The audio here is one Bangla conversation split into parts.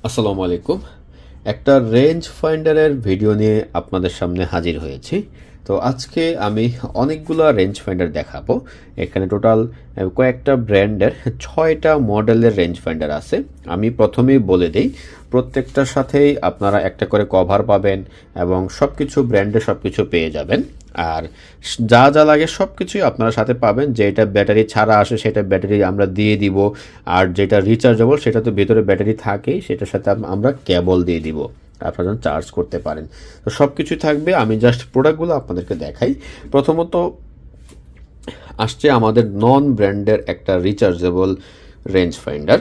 আসসালামু আলাইকুম। একটা রেঞ্জ ফাইন্ডারের ভিডিও নিয়ে আপনাদের সামনে হাজির হয়েছি। তো আজকে আমি অনেকগুলো রেঞ্জ ফাইন্ডার দেখাবো। এখানে টোটাল কয়েকটা ব্র্যান্ডের 6টা মডেলের রেঞ্জ ফাইন্ডার আছে। আমি প্রথমেই বলে দিই, প্রত্যেকটার সাথেই আপনারা একটা করে কভার পাবেন এবং সব কিছু ব্র্যান্ডের সব কিছু পেয়ে যাবেন। আর যা যা লাগে সব কিছুই আপনারা সাথে পাবেন। যেটা ব্যাটারি ছাড়া আসে সেটা ব্যাটারি আমরা দিয়ে দিব, আর যেটা রিচার্জেবল সেটা তো ভেতরে ব্যাটারি থাকেই, সেটার সাথে আমরা কেবল দিয়ে দিব, আপনারা যেন চার্জ করতে পারেন। তো সব কিছুই থাকবে। আমি জাস্ট প্রোডাক্টগুলো আপনাদেরকে দেখাই। প্রথমত আসছে আমাদের নন ব্র্যান্ডের একটা রিচার্জেবল রেঞ্জ ফাইন্ডার।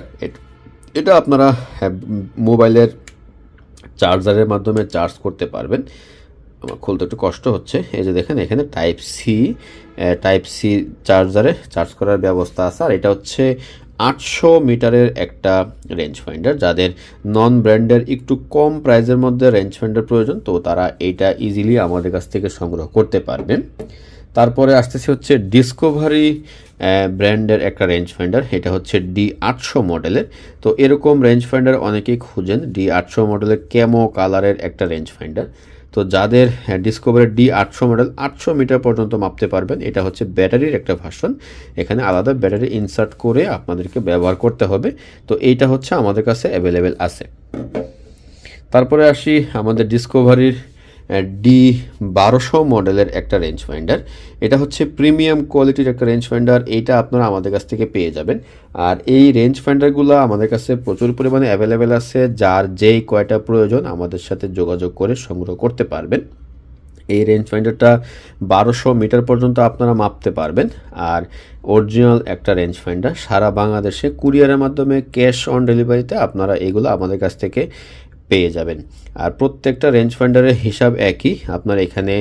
এটা আপনারা মোবাইলের চার্জারের মাধ্যমে চার্জ করতে পারবেন। আমার খুলতে একটু কষ্ট হচ্ছে। এই যে দেখেন, এখানে টাইপ সি চার্জারে চার্জ করার ব্যবস্থা আছে। আর এটা হচ্ছে 800 মিটারের একটা রেঞ্জ ফাইন্ডার। যাদের নন ব্র্যান্ডের একটু কম প্রাইসের মধ্যে রেঞ্জ ফাইন্ডার প্রয়োজন, তো তারা এইটা ইজিলি আমাদের কাছ থেকে সংগ্রহ করতে পারবেন। তারপরে আসতেছে হচ্ছে ডিসকভারি ব্র্যান্ডের একটা রেঞ্জ ফাইন্ডার। এটা হচ্ছে D800 মডেলের। তো এরকম রেঞ্জ ফাইন্ডার অনেকেই খুঁজেন, D800 মডেলের ক্যামো কালারের একটা রেঞ্জ ফাইন্ডার। তো যাদের ডিসকভারি D800 মডেল 800 মিটার পর্যন্ত মাপতে পারবেন, এটা হচ্ছে ব্যাটারির একটা ভার্সন। এখানে আলাদা ব্যাটারি ইনসার্ট করে আপনাদেরকে ব্যবহার করতে হবে। তো এইটা হচ্ছে আমাদের কাছে অ্যাভেলেবেল আছে। তারপরে আসি আমাদের ডিসকভারির D1200 মডেলের একটা রেঞ্জ ফাইন্ডার। এটা হচ্ছে প্রিমিয়াম কোয়ালিটির একটা রেঞ্জ ফাইন্ডার। এইটা আপনারা আমাদের কাছ থেকে পেয়ে যাবেন। আর এই রেঞ্জ ফাইন্ডারগুলো আমাদের কাছে প্রচুর পরিমাণে অ্যাভেলেবেল আছে। যার যেই কয়টা প্রয়োজন আমাদের সাথে যোগাযোগ করে সংগ্রহ করতে পারবেন। এই রেঞ্জ ফাইন্ডারটা 1200 মিটার পর্যন্ত আপনারা মাপতে পারবেন। আর অরিজিনাল একটা রেঞ্জ ফাইন্ডার, সারা বাংলাদেশে কুরিয়ারের মাধ্যমে ক্যাশ অন ডেলিভারিতে আপনারা এগুলো আমাদের কাছ থেকে পেয়ে যাবেন। আর প্রত্যেকটা রেঞ্জ ফাইন্ডারের হিসাব একই। আপনার এখানে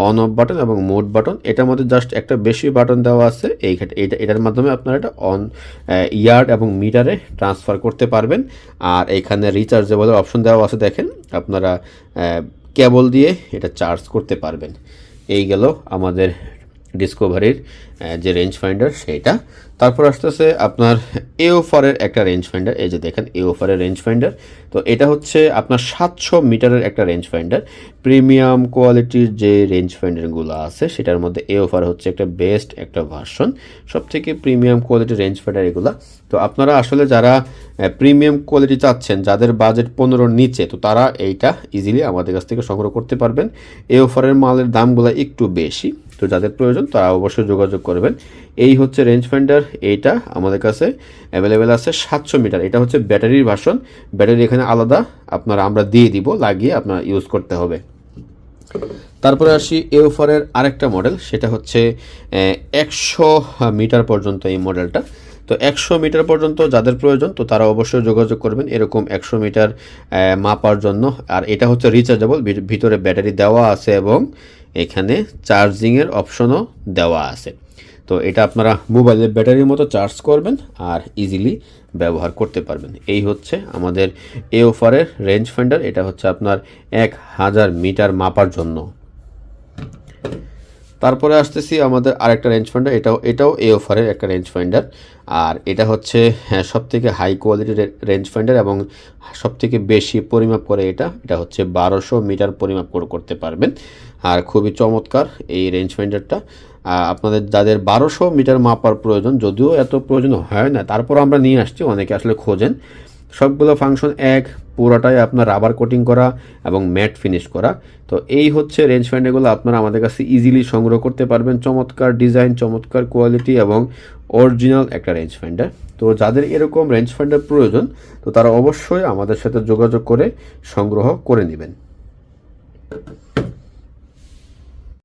অন অফ বাটন এবং মোড বাটন, এটার মধ্যে জাস্ট একটা বেশি বাটন দেওয়া আছে। এটার মাধ্যমে আপনারা এটা অন ইয়ার্ড এবং মিটারে ট্রান্সফার করতে পারবেন। আর এখানে রিচার্জেবলের অপশন দেওয়া আছে, দেখেন আপনারা কেবল দিয়ে এটা চার্জ করতে পারবেন। এই গেল আমাদের ডিসকভারির যে রেঞ্জ ফাইন্ডার সেইটা। তারপর আসতেছে আপনার এওফারের একটা রেঞ্জ ফাইন্ডার। এই যে দেখেন এওফারের রেঞ্জ ফাইন্ডার। তো এটা হচ্ছে আপনার 700 মিটারের একটা রেঞ্জ ফাইন্ডার। প্রিমিয়াম কোয়ালিটির যে রেঞ্জ ফাইন্ডারগুলো আছে সেটার মধ্যে এওফার হচ্ছে একটা বেস্ট একটা ভার্সন, সব থেকে প্রিমিয়াম কোয়ালিটির রেঞ্জ ফাইন্ডার এগুলা। তো আপনারা আসলে যারা প্রিমিয়াম কোয়ালিটি চাচ্ছেন, যাদের বাজেট 15-র নিচে, তো তারা এইটা ইজিলি আমাদের কাছ থেকে সংগ্রহ করতে পারবেন। এওফারের মালের দামগুলো একটু বেশি, তো যাদের প্রয়োজন তারা অবশ্যই যোগাযোগ করবেন। এই হচ্ছে রেঞ্জ ফাইন্ডার। এইটা আমাদের কাছে অ্যাভেলেবেল আছে 700 মিটার। এটা হচ্ছে ব্যাটারির ভার্সন। ব্যাটারি এখানে আলাদা আমরা দিয়ে দিব, লাগিয়ে আপনারা ইউজ করতে হবে। তারপরে আসি এওফারের আরেকটা মডেল, সেটা হচ্ছে 100 মিটার পর্যন্ত এই মডেলটা। তো 100 মিটার পর্যন্ত যাদের প্রয়োজন, তো তারা অবশ্যই যোগাযোগ করবেন এরকম 100 মিটার মাপার জন্য। আর এটা হচ্ছে রিচার্জেবল, ভিতরে ব্যাটারি দেওয়া আছে এবং এখানে চার্জিংয়ের অপশনও দেওয়া আছে। তো এটা আপনারা মোবাইলের ব্যাটারির মতো চার্জ করবেন আর ইজিলি ব্যবহার করতে পারবেন। এই হচ্ছে আমাদের এওফারের রেঞ্জ ফাইন্ডার। এটা হচ্ছে আপনার 1000 মিটার মাপার জন্য। তারপরে আসতেছি আমাদের আরেকটা রেঞ্জ ফাইন্ডার। এটাও এওফারের একটা রেঞ্জ ফাইন্ডার। আর এটা হচ্ছে সবথেকে হাই কোয়ালিটির রেঞ্জ ফাইন্ডার এবং সবথেকে বেশি পরিমাপ করে। এটা হচ্ছে 1200 মিটার পরিমাপ করতে পারবেন। আর খুবই চমৎকার এই রেঞ্জ ফাইন্ডারটা। আপনাদের যাদের 1200 মিটার মাপার প্রয়োজন, যদিও এত প্রয়োজন হয় না, তারপর আমরা নিয়ে আসছি, অনেকে আসলে খোঁজেন। সবগুলো ফাংশন এক, পুরোটাই আপনার রাবার কোটিং করা এবং ম্যাট ফিনিশ করা। তো এই হচ্ছে রেঞ্জ ফাইন্ডারগুলো আপনারা আমাদের কাছে ইজিলি সংগ্রহ করতে পারবেন। চমৎকার ডিজাইন, চমৎকার কোয়ালিটি এবং অরিজিনাল একটা রেঞ্জ ফাইন্ডার। তো যাদের এরকম রেঞ্জ ফাইন্ডার প্রয়োজন, তো তারা অবশ্যই আমাদের সাথে যোগাযোগ করে সংগ্রহ করে নেবেন।